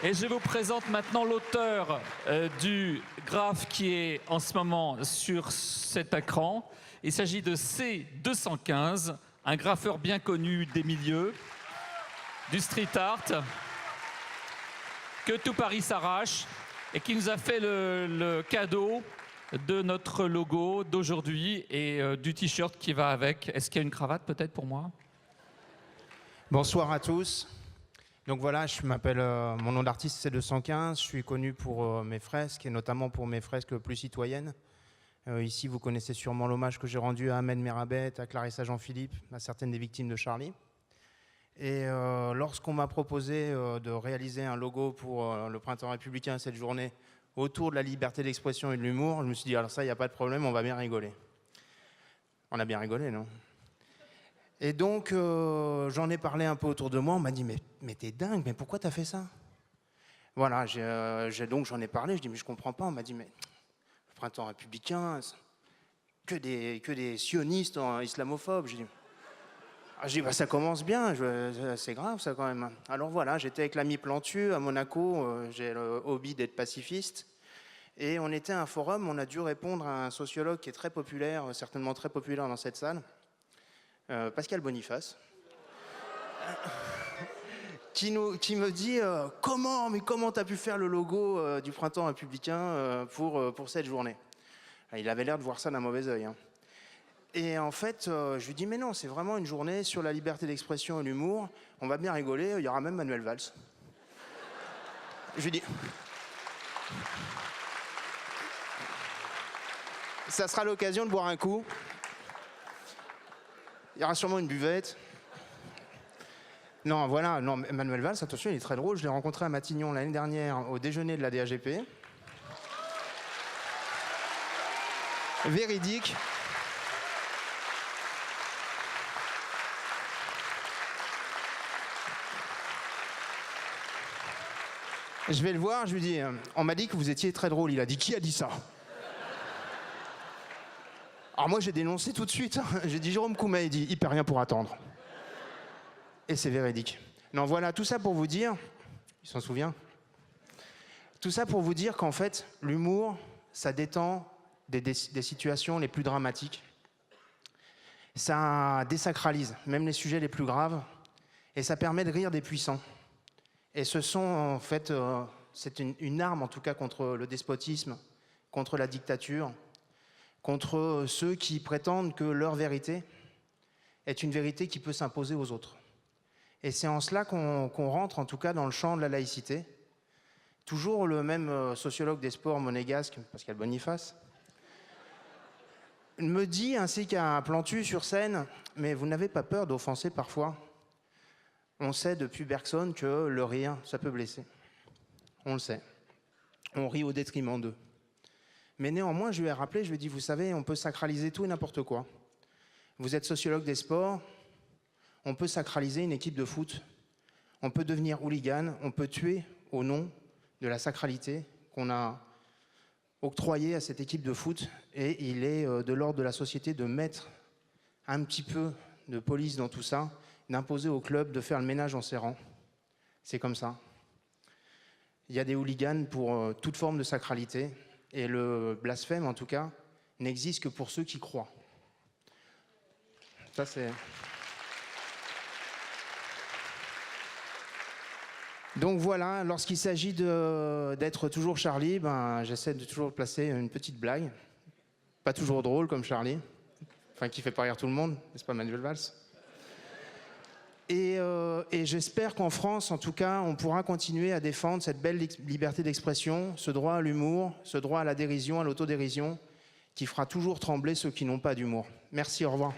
Et je vous présente maintenant l'auteur du graphe qui est en ce moment sur cet écran. Il s'agit de C215, un graffeur bien connu des milieux, du street art, que tout Paris s'arrache et qui nous a fait le cadeau de notre logo d'aujourd'hui et du t-shirt qui va avec. Est-ce qu'il y a une cravate peut-être pour moi? Bonsoir à tous. Donc voilà, je m'appelle, mon nom d'artiste c'est C215, je suis connu pour mes fresques et notamment pour mes fresques plus citoyennes. Ici vous connaissez sûrement l'hommage que j'ai rendu à Ahmed Merabet, à Clarissa Jean-Philippe, à certaines des victimes de Charlie. Et lorsqu'on m'a proposé de réaliser un logo pour le Printemps républicain cette journée autour de la liberté d'expression et de l'humour, je me suis dit alors ça il n'y a pas de problème, on va bien rigoler. On a bien rigolé, non? Et donc, j'en ai parlé un peu autour de moi, on m'a dit « mais t'es dingue, mais pourquoi t'as fait ça ?» Voilà, donc j'en ai parlé, je dis « mais je comprends pas », on m'a dit « mais le Printemps républicain, que des sionistes islamophobes ». J'ai dit bah, « ça commence bien, c'est grave ça quand même ». Alors voilà, j'étais avec l'ami Plantu à Monaco, j'ai le hobby d'être pacifiste, et on était à un forum, on a dû répondre à un sociologue qui est très populaire, certainement très populaire dans cette salle, Pascal Boniface, qui me dit comment t'as pu faire le logo du Printemps républicain pour cette journée. Il avait l'air de voir ça d'un mauvais œil. Hein. Et en fait, je lui dis mais non, c'est vraiment une journée sur la liberté d'expression et l'humour. On va bien rigoler, il y aura même Manuel Valls. Je lui dis ça sera l'occasion de boire un coup. Il y aura sûrement une buvette. Non, voilà, non, Manuel Valls, attention, il est très drôle. Je l'ai rencontré à Matignon l'année dernière au déjeuner de la DAGP. Véridique. Je vais le voir, je lui dis, on m'a dit que vous étiez très drôle. Il a dit, qui a dit ça? Alors moi j'ai dénoncé tout de suite, j'ai dit Jérôme Coumet, il dit il perd rien pour attendre. Et c'est véridique. Non voilà, tout ça pour vous dire, il s'en souvient, tout ça pour vous dire qu'en fait l'humour, ça détend des situations les plus dramatiques. Ça désacralise même les sujets les plus graves et ça permet de rire des puissants. Et ce sont en fait, c'est une arme en tout cas contre le despotisme, contre la dictature, contre ceux qui prétendent que leur vérité est une vérité qui peut s'imposer aux autres. Et c'est en cela qu'on rentre en tout cas dans le champ de la laïcité. Toujours le même sociologue des sports monégasque, Pascal Boniface, me dit, ainsi qu'à Plantu sur scène, mais vous n'avez pas peur d'offenser parfois? On sait depuis Bergson que le rire, ça peut blesser. On le sait. On rit au détriment d'eux. Mais néanmoins, je lui ai rappelé, je lui ai dit, vous savez, on peut sacraliser tout et n'importe quoi. Vous êtes sociologue des sports, on peut sacraliser une équipe de foot, on peut devenir hooligan, on peut tuer au nom de la sacralité qu'on a octroyée à cette équipe de foot, et il est de l'ordre de la société de mettre un petit peu de police dans tout ça, d'imposer au club de faire le ménage en ses rangs. C'est comme ça. Il y a des hooligans pour toute forme de sacralité, et le blasphème, en tout cas, n'existe que pour ceux qui croient. Ça, c'est... Donc voilà, lorsqu'il s'agit d'être toujours Charlie, ben, j'essaie de toujours placer une petite blague. Pas toujours drôle comme Charlie, enfin qui fait pas rire tout le monde, n'est-ce pas Manuel Valls? Et j'espère qu'en France, en tout cas, on pourra continuer à défendre cette belle liberté d'expression, ce droit à l'humour, ce droit à la dérision, à l'autodérision, qui fera toujours trembler ceux qui n'ont pas d'humour. Merci, au revoir.